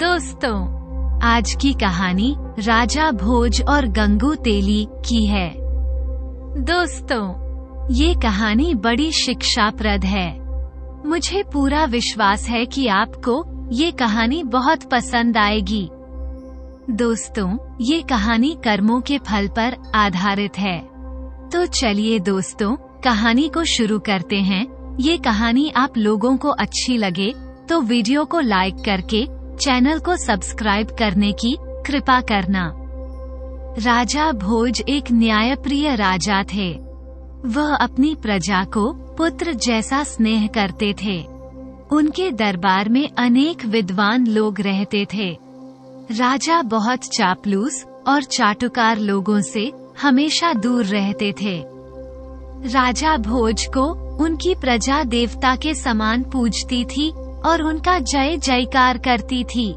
दोस्तों, आज की कहानी राजा भोज और गंगू तेली की है। दोस्तों, ये कहानी बड़ी शिक्षाप्रद है। मुझे पूरा विश्वास है कि आपको ये कहानी बहुत पसंद आएगी। दोस्तों, ये कहानी कर्मों के फल पर आधारित है। तो चलिए दोस्तों, कहानी को शुरू करते हैं। ये कहानी आप लोगों को अच्छी लगे तो वीडियो को लाइक करके चैनल को सब्सक्राइब करने की कृपा करना। राजा भोज एक न्यायप्रिय राजा थे। वह अपनी प्रजा को पुत्र जैसा स्नेह करते थे। उनके दरबार में अनेक विद्वान लोग रहते थे। राजा बहुत चापलूस और चाटुकार लोगों से हमेशा दूर रहते थे। राजा भोज को उनकी प्रजा देवता के समान पूजती थी और उनका जय जयकार करती थी।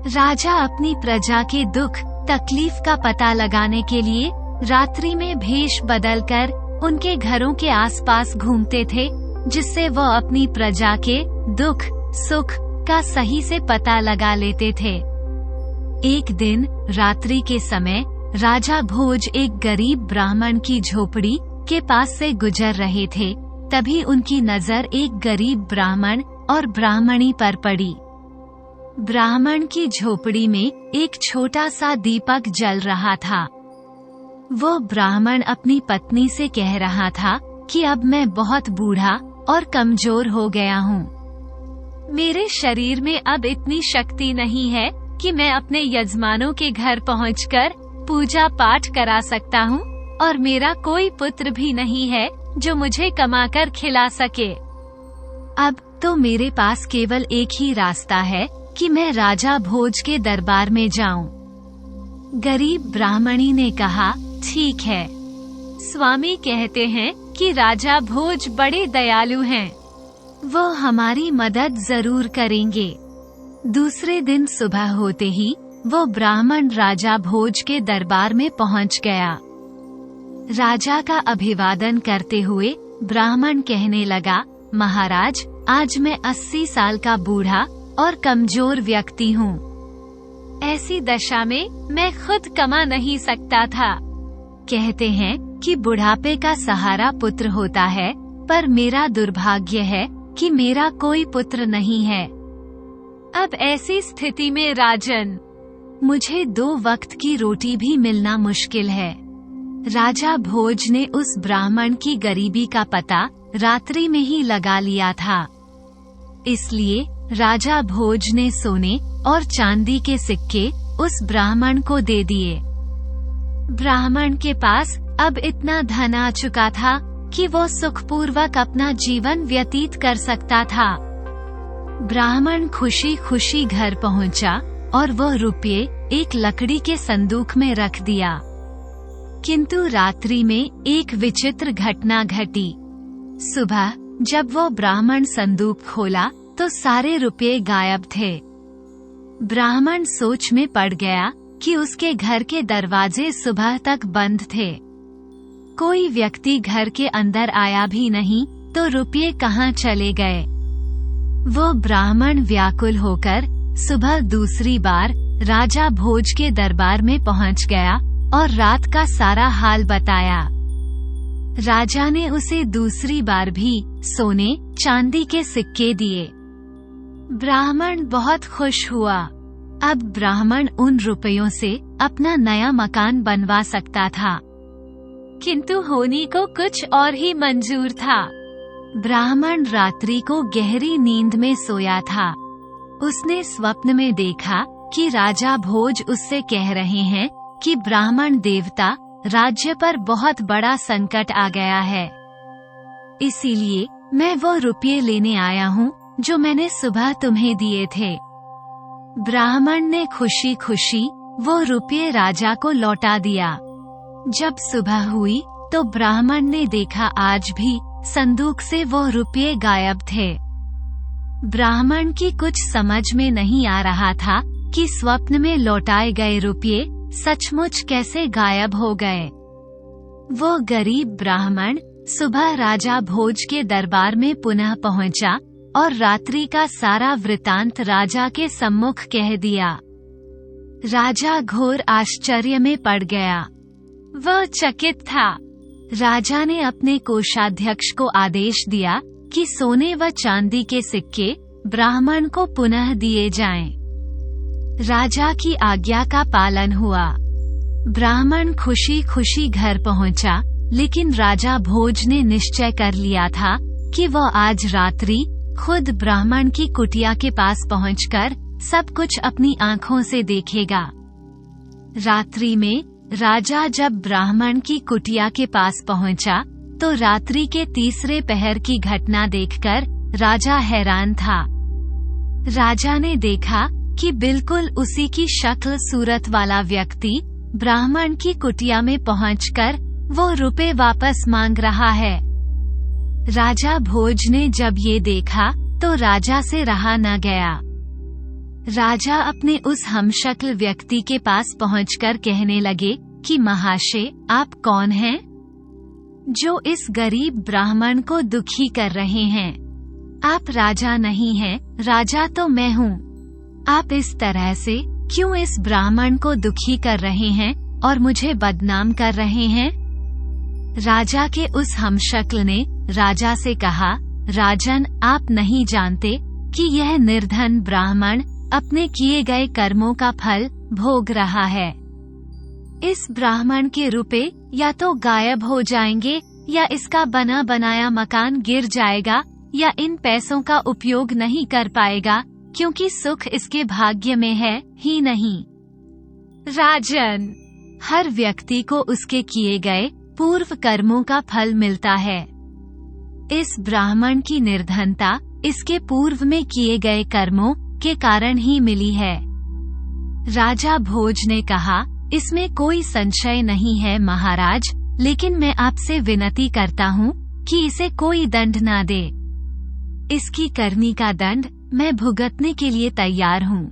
राजा अपनी प्रजा के दुख तकलीफ का पता लगाने के लिए रात्रि में भेष बदलकर उनके घरों के आसपास घूमते थे, जिससे वह अपनी प्रजा के दुख सुख का सही से पता लगा लेते थे। एक दिन रात्रि के समय राजा भोज एक गरीब ब्राह्मण की झोपड़ी के पास से गुजर रहे थे। तभी उनकी नजर एक गरीब ब्राह्मण और ब्राह्मणी पर पड़ी। ब्राह्मण की झोपड़ी में एक छोटा सा दीपक जल रहा था। वो ब्राह्मण अपनी पत्नी से कह रहा था कि अब मैं बहुत बूढ़ा और कमजोर हो गया हूँ। मेरे शरीर में अब इतनी शक्ति नहीं है कि मैं अपने यजमानों के घर पहुंचकर पूजा पाठ करा सकता हूँ, और मेरा कोई पुत्र भी नहीं है जो मुझे कमाकर खिला सके। अब तो मेरे पास केवल एक ही रास्ता है कि मैं राजा भोज के दरबार में जाऊं। गरीब ब्राह्मणी ने कहा, ठीक है। स्वामी कहते हैं कि राजा भोज बड़े दयालु हैं। वो हमारी मदद जरूर करेंगे। दूसरे दिन सुबह होते ही वो ब्राह्मण राजा भोज के दरबार में पहुंच गया। राजा का अभिवादन करते हुए ब्राह्मण कहने लगा, महाराज, आज मैं 80 साल का बूढ़ा और कमजोर व्यक्ति हूँ। ऐसी दशा में मैं खुद कमा नहीं सकता था। कहते हैं कि बुढ़ापे का सहारा पुत्र होता है, पर मेरा दुर्भाग्य है कि मेरा कोई पुत्र नहीं है। अब ऐसी स्थिति में राजन, मुझे 2 वक्त की रोटी भी मिलना मुश्किल है। राजा भोज ने उस ब्राह्मण की गरीबी का पता रात्रि में ही लगा लिया था। इसलिए राजा भोज ने सोने और चांदी के सिक्के उस ब्राह्मण को दे दिए। ब्राह्मण के पास अब इतना धन आ चुका था कि वो सुखपूर्वक अपना जीवन व्यतीत कर सकता था। ब्राह्मण खुशी खुशी घर पहुंचा और वो रुपये एक लकड़ी के संदूक में रख दिया। किंतु रात्रि में एक विचित्र घटना घटी। सुबह जब वो ब्राह्मण संदूक खोला तो सारे रुपये गायब थे। ब्राह्मण सोच में पड़ गया कि उसके घर के दरवाजे सुबह तक बंद थे। कोई व्यक्ति घर के अंदर आया भी नहीं, तो रुपये कहाँ चले गए। वो ब्राह्मण व्याकुल होकर सुबह दूसरी बार राजा भोज के दरबार में पहुंच गया और रात का सारा हाल बताया। राजा ने उसे दूसरी बार भी सोने चांदी के सिक्के दिए। ब्राह्मण बहुत खुश हुआ। अब ब्राह्मण उन रुपयों से अपना नया मकान बनवा सकता था। किंतु होनी को कुछ और ही मंजूर था। ब्राह्मण रात्रि को गहरी नींद में सोया था। उसने स्वप्न में देखा कि राजा भोज उससे कह रहे हैं कि ब्राह्मण देवता, राज्य पर बहुत बड़ा संकट आ गया है। इसीलिए मैं वो रुपये लेने आया हूँ जो मैंने सुबह तुम्हें दिए थे। ब्राह्मण ने खुशी खुशी वो रुपये राजा को लौटा दिया। जब सुबह हुई तो ब्राह्मण ने देखा आज भी संदूक से वो रुपये गायब थे। ब्राह्मण की कुछ समझ में नहीं आ रहा था कि स्वप्न में लौटाए गए रुपये सचमुच कैसे गायब हो गए। वो गरीब ब्राह्मण सुबह राजा भोज के दरबार में पुनः पहुंचा और रात्रि का सारा वृतांत राजा के सम्मुख कह दिया। राजा घोर आश्चर्य में पड़ गया। वह चकित था। राजा ने अपने कोषाध्यक्ष को आदेश दिया कि सोने व चांदी के सिक्के ब्राह्मण को पुनः दिए जाएं। राजा की आज्ञा का पालन हुआ। ब्राह्मण खुशी खुशी घर पहुंचा, लेकिन राजा भोज ने निश्चय कर लिया था कि वह आज रात्रि खुद ब्राह्मण की कुटिया के पास पहुंचकर सब कुछ अपनी आंखों से देखेगा। रात्रि में राजा जब ब्राह्मण की कुटिया के पास पहुंचा तो रात्रि के तीसरे पहर की घटना देखकर राजा हैरान था। राजा ने देखा कि बिल्कुल उसी की शक्ल सूरत वाला व्यक्ति ब्राह्मण की कुटिया में पहुंचकर वो रुपए वापस मांग रहा है। राजा भोज ने जब ये देखा तो राजा से रहा न गया। राजा अपने उस हमशक्ल व्यक्ति के पास पहुंचकर कहने लगे कि महाशय, आप कौन हैं जो इस गरीब ब्राह्मण को दुखी कर रहे हैं? आप राजा नहीं हैं, राजा तो मैं हूँ। आप इस तरह से क्यों इस ब्राह्मण को दुखी कर रहे हैं और मुझे बदनाम कर रहे हैं? राजा के उस हमशक्ल ने राजा से कहा, राजन, आप नहीं जानते कि यह निर्धन ब्राह्मण अपने किए गए कर्मों का फल भोग रहा है। इस ब्राह्मण के रुपए या तो गायब हो जाएंगे या इसका बना बनाया मकान गिर जाएगा या इन पैसों का उपयोग नहीं कर पाएगा, क्योंकि सुख इसके भाग्य में है ही नहीं। राजन, हर व्यक्ति को उसके किए गए पूर्व कर्मों का फल मिलता है। इस ब्राह्मण की निर्धनता इसके पूर्व में किए गए कर्मों के कारण ही मिली है। राजा भोज ने कहा, इसमें कोई संशय नहीं है महाराज, लेकिन मैं आपसे विनती करता हूँ कि इसे कोई दंड ना दे। इसकी करनी का दंड मैं भुगतने के लिए तैयार हूँ।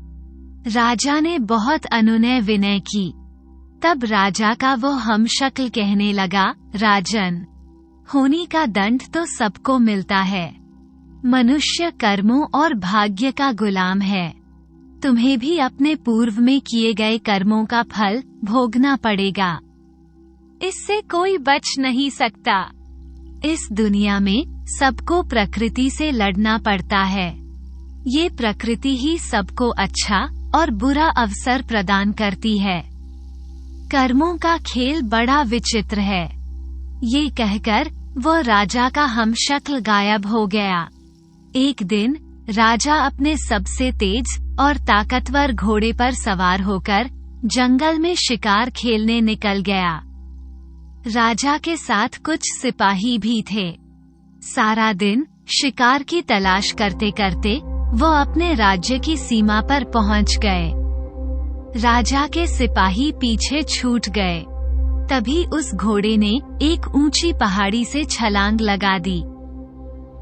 राजा ने बहुत अनुनय विनय की। तब राजा का वो हमशक्ल कहने लगा, राजन, होनी का दंड तो सबको मिलता है। मनुष्य कर्मों और भाग्य का गुलाम है। तुम्हें भी अपने पूर्व में किए गए कर्मों का फल भोगना पड़ेगा। इससे कोई बच नहीं सकता। इस दुनिया में सबको प्रकृति से लड़ना पड़ता है। ये प्रकृति ही सबको अच्छा और बुरा अवसर प्रदान करती है। कर्मों का खेल बड़ा विचित्र है। ये कहकर वह राजा का हमशक्ल गायब हो गया। एक दिन राजा अपने सबसे तेज और ताकतवर घोड़े पर सवार होकर जंगल में शिकार खेलने निकल गया। राजा के साथ कुछ सिपाही भी थे। सारा दिन शिकार की तलाश करते करते वो अपने राज्य की सीमा पर पहुंच गए। राजा के सिपाही पीछे छूट गए। तभी उस घोड़े ने एक ऊंची पहाड़ी से छलांग लगा दी।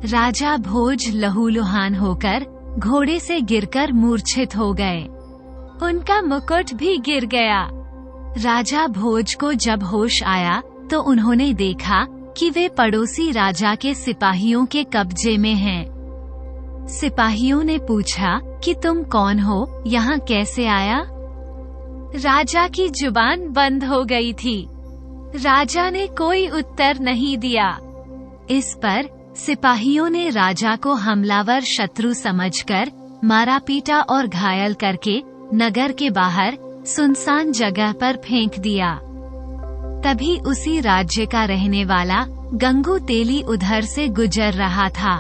राजा भोज लहूलुहान होकर घोड़े से गिरकर मूर्छित हो गए। उनका मुकुट भी गिर गया। राजा भोज को जब होश आया तो उन्होंने देखा कि वे पड़ोसी राजा के सिपाहियों के कब्जे में हैं। सिपाहियों ने पूछा कि तुम कौन हो, यहाँ कैसे आया? राजा की जुबान बंद हो गई थी। राजा ने कोई उत्तर नहीं दिया। इस पर सिपाहियों ने राजा को हमलावर शत्रु समझकर मारा पीटा और घायल करके नगर के बाहर सुनसान जगह पर फेंक दिया। तभी उसी राज्य का रहने वाला गंगू तेली उधर से गुजर रहा था।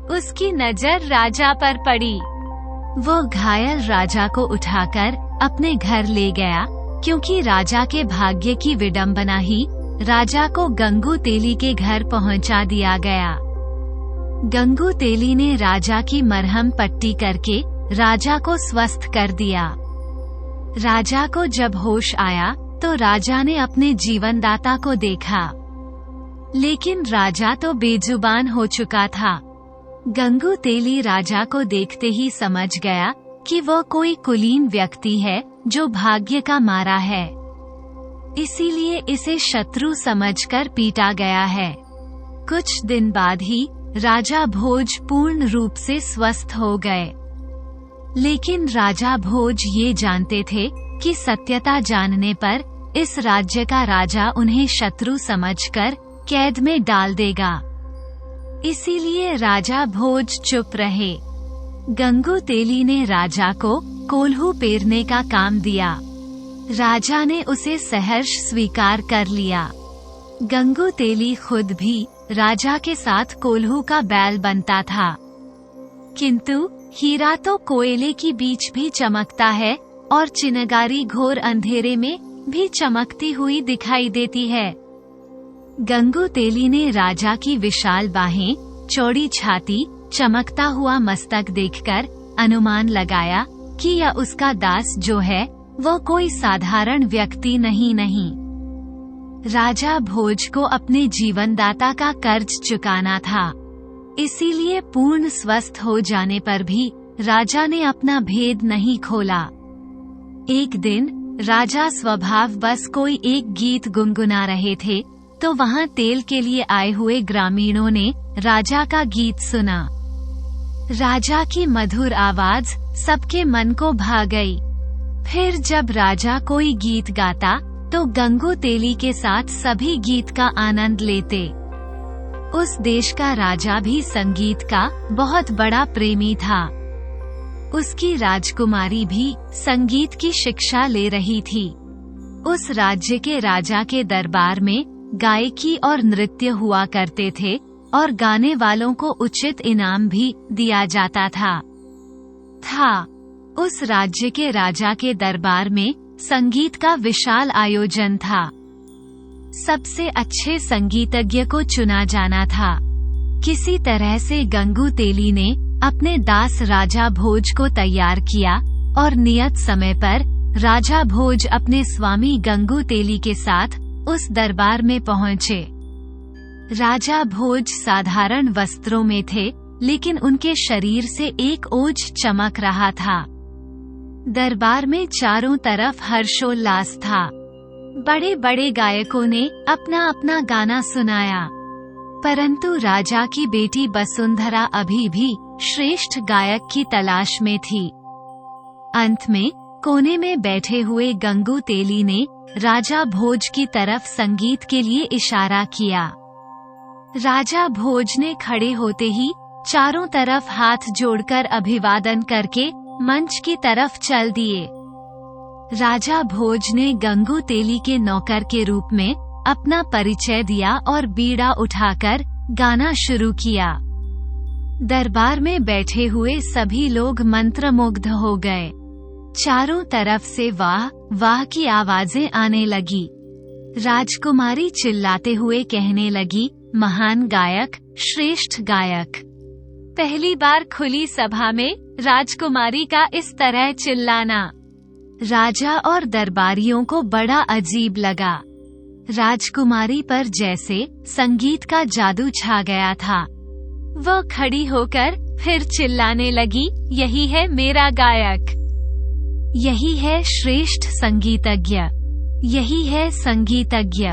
उसकी नजर राजा पर पड़ी। वो घायल राजा को उठाकर अपने घर ले गया, क्योंकि राजा के भाग्य की विडंबना ही राजा को गंगू तेली के घर पहुंचा दिया गया। गंगू तेली ने राजा की मरहम पट्टी करके राजा को स्वस्थ कर दिया। राजा को जब होश आया तो राजा ने अपने जीवनदाता को देखा, लेकिन राजा तो बेजुबान हो चुका था। गंगू तेली राजा को देखते ही समझ गया कि वो कोई कुलीन व्यक्ति है जो भाग्य का मारा है, इसीलिए इसे शत्रु समझकर पीटा गया है। कुछ दिन बाद ही राजा भोज पूर्ण रूप से स्वस्थ हो गए। लेकिन राजा भोज ये जानते थे कि सत्यता जानने पर इस राज्य का राजा उन्हें शत्रु समझकर कैद में डाल देगा। इसीलिए राजा भोज चुप रहे। गंगू तेली ने राजा को कोल्हू पेरने का काम दिया। राजा ने उसे सहर्ष स्वीकार कर लिया। गंगू तेली खुद भी राजा के साथ कोल्हू का बैल बनता था। किंतु हीरा तो कोयले की बीच भी चमकता है और चिनगारी घोर अंधेरे में भी चमकती हुई दिखाई देती है। गंगू तेली ने राजा की विशाल बाहें, चौड़ी छाती, चमकता हुआ मस्तक देखकर अनुमान लगाया कि यह उसका दास जो है वो कोई साधारण व्यक्ति नहीं। राजा भोज को अपने जीवनदाता का कर्ज चुकाना था। इसीलिए पूर्ण स्वस्थ हो जाने पर भी राजा ने अपना भेद नहीं खोला। एक दिन राजा स्वभाव बस कोई एक गीत गुनगुना रहे थे तो वहां तेल के लिए आए हुए ग्रामीणों ने राजा का गीत सुना। राजा की मधुर आवाज सबके मन को भा गई। फिर जब राजा कोई गीत गाता तो गंगू तेली के साथ सभी गीत का आनंद लेते। उस देश का राजा भी संगीत का बहुत बड़ा प्रेमी था। उसकी राजकुमारी भी संगीत की शिक्षा ले रही थी। उस राज्य के राजा के दरबार में गायकी और नृत्य हुआ करते थे और गाने वालों को उचित इनाम भी दिया जाता था। उस राज्य के राजा के दरबार में संगीत का विशाल आयोजन था। सबसे अच्छे संगीतज्ञ को चुना जाना था। किसी तरह से गंगू तेली ने अपने दास राजा भोज को तैयार किया और नियत समय पर राजा भोज अपने स्वामी गंगू तेली के साथ उस दरबार में पहुँचे। राजा भोज साधारण वस्त्रों में थे, लेकिन उनके शरीर से एक ओज चमक रहा था। दरबार में चारों तरफ हर्षोल्लास था। बड़े बड़े गायकों ने अपना अपना गाना सुनाया, परंतु राजा की बेटी वसुंधरा अभी भी श्रेष्ठ गायक की तलाश में थी। अंत में कोने में बैठे हुए गंगू तेली ने राजा भोज की तरफ संगीत के लिए इशारा किया। राजा भोज ने खड़े होते ही चारों तरफ हाथ जोड़कर अभिवादन करके मंच की तरफ चल दिए। राजा भोज ने गंगू तेली के नौकर के रूप में अपना परिचय दिया और बीड़ा उठाकर गाना शुरू किया। दरबार में बैठे हुए सभी लोग मंत्रमुग्ध हो गए। चारों तरफ से वाह वाह की आवाजें आने लगी। राजकुमारी चिल्लाते हुए कहने लगी, महान गायक, श्रेष्ठ गायक। पहली बार खुली सभा में राजकुमारी का इस तरह चिल्लाना राजा और दरबारियों को बड़ा अजीब लगा। राजकुमारी पर जैसे संगीत का जादू छा गया था। वह खड़ी होकर फिर चिल्लाने लगी, यही है मेरा गायक, यही है श्रेष्ठ संगीतज्ञ, यही है संगीतज्ञ।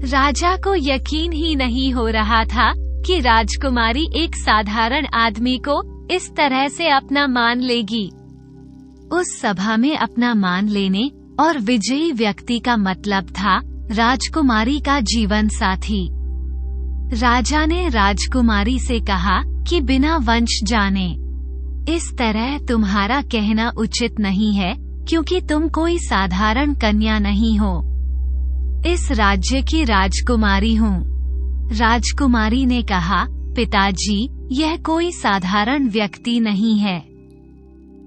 राजा को यकीन ही नहीं हो रहा था कि राजकुमारी एक साधारण आदमी को इस तरह से अपना मान लेगी। उस सभा में अपना मान लेने और विजयी व्यक्ति का मतलब था राजकुमारी का जीवन साथी। राजा ने राजकुमारी से कहा कि बिना वंश जाने इस तरह तुम्हारा कहना उचित नहीं है, क्योंकि तुम कोई साधारण कन्या नहीं हो। इस राज्य की राजकुमारी हूँ। राजकुमारी ने कहा, पिताजी, यह कोई साधारण व्यक्ति नहीं है।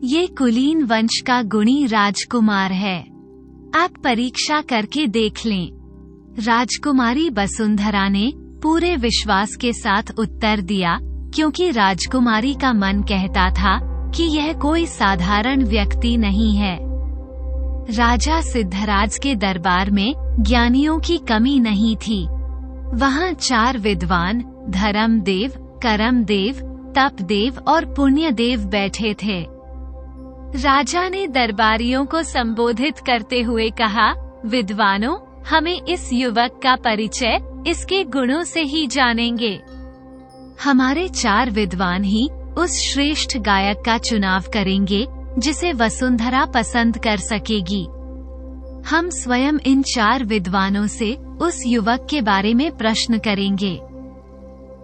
ये कुलीन वंश का गुणी राजकुमार है। आप परीक्षा करके देख लें। राजकुमारी वसुंधरा ने पूरे विश्वास के साथ उत्तर दिया, क्योंकि राजकुमारी का मन कहता था कि यह कोई साधारण व्यक्ति नहीं है। राजा सिद्धराज के दरबार में ज्ञानियों की कमी नहीं थी। वहाँ 4 विद्वान धर्मदेव, करमदेव, तपदेव और पुण्यदेव बैठे थे। राजा ने दरबारियों को संबोधित करते हुए कहा, विद्वानों, हमें इस युवक का परिचय इसके गुणों से ही जानेंगे। हमारे 4 विद्वान ही उस श्रेष्ठ गायक का चुनाव करेंगे जिसे वसुंधरा पसंद कर सकेगी। हम स्वयं इन 4 विद्वानों से उस युवक के बारे में प्रश्न करेंगे।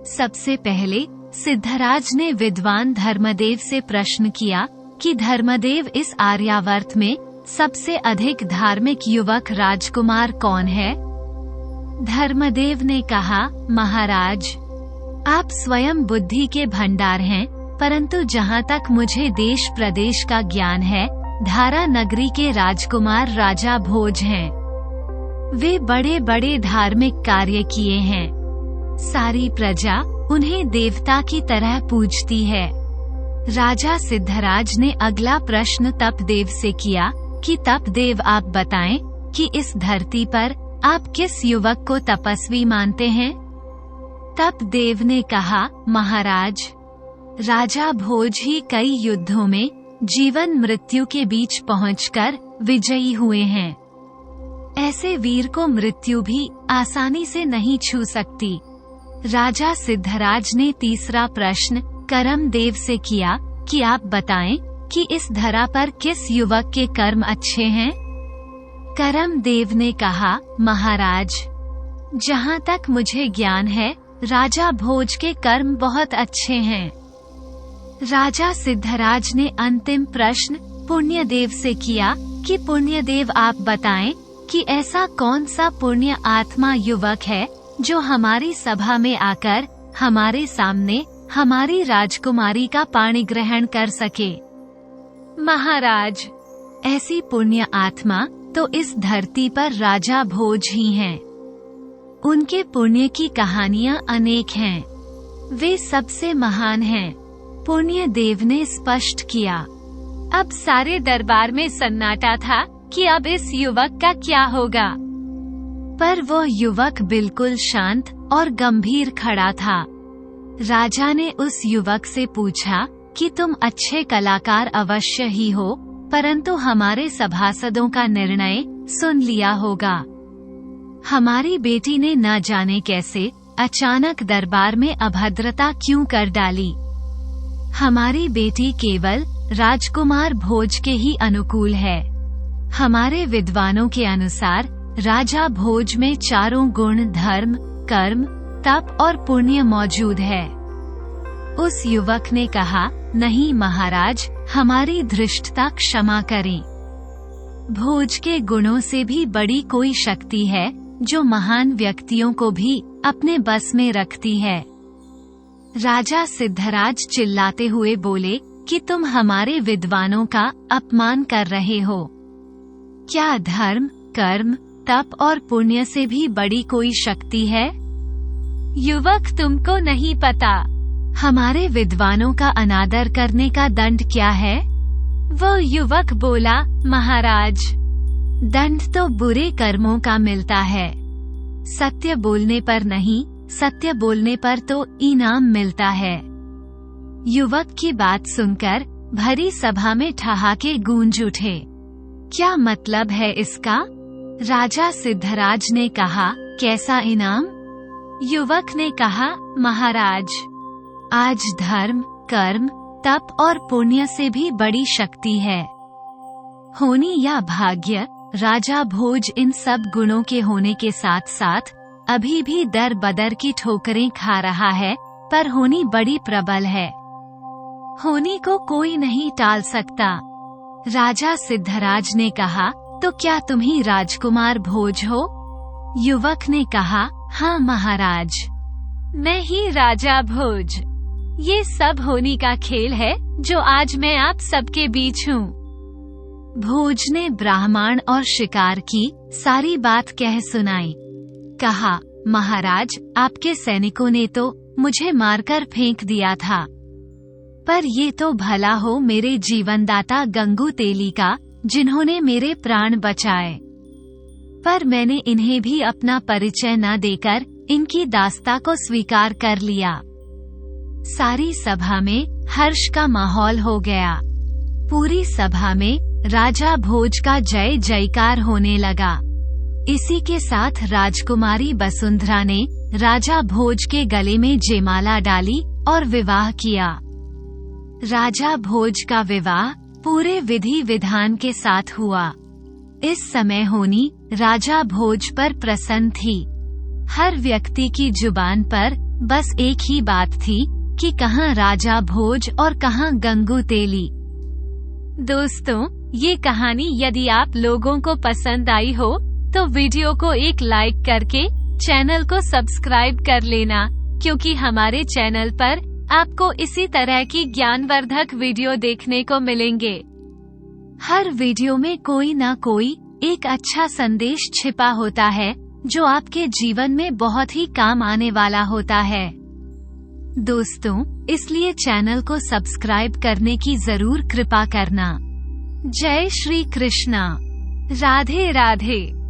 सबसे पहले सिद्धराज ने विद्वान धर्मदेव से प्रश्न किया कि धर्मदेव, इस आर्यावर्त में सबसे अधिक धार्मिक युवक राजकुमार कौन है? धर्मदेव ने कहा, महाराज, आप स्वयं बुद्धि के भंडार हैं, परंतु जहाँ तक मुझे देश प्रदेश का ज्ञान है, धारा नगरी के राजकुमार राजा भोज हैं। वे बड़े बड़े धार्मिक कार्य किए हैं। सारी प्रजा उन्हें देवता की तरह पूजती है। राजा सिद्धराज ने अगला प्रश्न तपदेव से किया कि तपदेव, आप बताएं कि इस धरती पर आप किस युवक को तपस्वी मानते हैं? तपदेव ने कहा, महाराज, राजा भोज ही कई युद्धों में जीवन मृत्यु के बीच पहुंचकर विजयी हुए हैं। ऐसे वीर को मृत्यु भी आसानी से नहीं छू सकती। राजा सिद्धराज ने तीसरा प्रश्न करमदेव से किया कि आप बताएं कि इस धरा पर किस युवक के कर्म अच्छे हैं? करमदेव ने कहा, महाराज, जहाँ तक मुझे ज्ञान है, राजा भोज के कर्म बहुत अच्छे हैं। राजा सिद्धराज ने अंतिम प्रश्न पुण्यदेव से किया कि पुण्यदेव, आप बताएं कि ऐसा कौन सा पुण्य आत्मा युवक है जो हमारी सभा में आकर हमारे सामने हमारी राजकुमारी का पाणी ग्रहण कर सके। महाराज, ऐसी पुण्य आत्मा तो इस धरती पर राजा भोज ही हैं। उनके पुण्य की कहानियां अनेक हैं। वे सबसे महान हैं। पुण्य देव ने स्पष्ट किया। अब सारे दरबार में सन्नाटा था कि अब इस युवक का क्या होगा। पर वो युवक बिल्कुल शांत और गंभीर खड़ा था। राजा ने उस युवक से पूछा कि तुम अच्छे कलाकार अवश्य ही हो, परंतु हमारे सभासदों का निर्णय सुन लिया होगा। हमारी बेटी ने न जाने कैसे अचानक दरबार में अभद्रता क्यों कर डाली। हमारी बेटी केवल राजकुमार भोज के ही अनुकूल है। हमारे विद्वानों के अनुसार राजा भोज में 4 गुण धर्म, कर्म, तप और पुण्य मौजूद है। उस युवक ने कहा, नहीं महाराज, हमारी धृष्टता क्षमा करें। भोज के गुणों से भी बड़ी कोई शक्ति है जो महान व्यक्तियों को भी अपने बस में रखती है। राजा सिद्धराज चिल्लाते हुए बोले कि तुम हमारे विद्वानों का अपमान कर रहे हो। क्या धर्म, कर्म, तप और पुण्य से भी बड़ी कोई शक्ति है? युवक, तुमको नहीं पता हमारे विद्वानों का अनादर करने का दंड क्या है? वो युवक बोला, महाराज, दंड तो बुरे कर्मों का मिलता है। सत्य बोलने पर नहीं, सत्य बोलने पर तो इनाम मिलता है। युवक की बात सुनकर भरी सभा में ठहाके गूंज उठे। क्या मतलब है इसका? राजा सिद्धराज ने कहा, कैसा इनाम? युवक ने कहा, महाराज, आज धर्म, कर्म, तप और पुण्य से भी बड़ी शक्ति है। होनी या भाग्य, राजा भोज इन सब गुणों के होने के साथ साथ अभी भी दर बदर की ठोकरें खा रहा है, पर होनी बड़ी प्रबल है। होनी को कोई नहीं टाल सकता। राजा सिद्धराज ने कहा, तो क्या तुम ही राजकुमार भोज हो? युवक ने कहा, हाँ महाराज, मैं ही राजा भोज। ये सब होनी का खेल है जो आज मैं आप सबके बीच हूँ। भोज ने ब्राह्मण और शिकार की सारी बात कह सुनाई। कहा, महाराज, आपके सैनिकों ने तो मुझे मारकर फेंक दिया था, पर ये तो भला हो मेरे जीवनदाता गंगू तेली का, जिन्होंने मेरे प्राण बचाए। पर मैंने इन्हें भी अपना परिचय न देकर इनकी दास्ता को स्वीकार कर लिया। सारी सभा में हर्ष का माहौल हो गया। पूरी सभा में राजा भोज का जय जयकार होने लगा। इसी के साथ राजकुमारी वसुंधरा ने राजा भोज के गले में जयमाला डाली और विवाह किया। राजा भोज का विवाह पूरे विधि विधान के साथ हुआ। इस समय होनी राजा भोज पर प्रसन्न थी। हर व्यक्ति की जुबान पर बस एक ही बात थी कि कहाँ राजा भोज और कहाँ गंगू तेली। दोस्तों, ये कहानी यदि आप लोगों को पसंद आई हो तो वीडियो को एक लाइक करके चैनल को सब्सक्राइब कर लेना, क्योंकि हमारे चैनल पर आपको इसी तरह की ज्ञानवर्धक वीडियो देखने को मिलेंगे। हर वीडियो में कोई ना कोई एक अच्छा संदेश छिपा होता है जो आपके जीवन में बहुत ही काम आने वाला होता है। दोस्तों, इसलिए चैनल को सब्सक्राइब करने की जरूर कृपा करना। जय श्री कृष्णा। राधे राधे।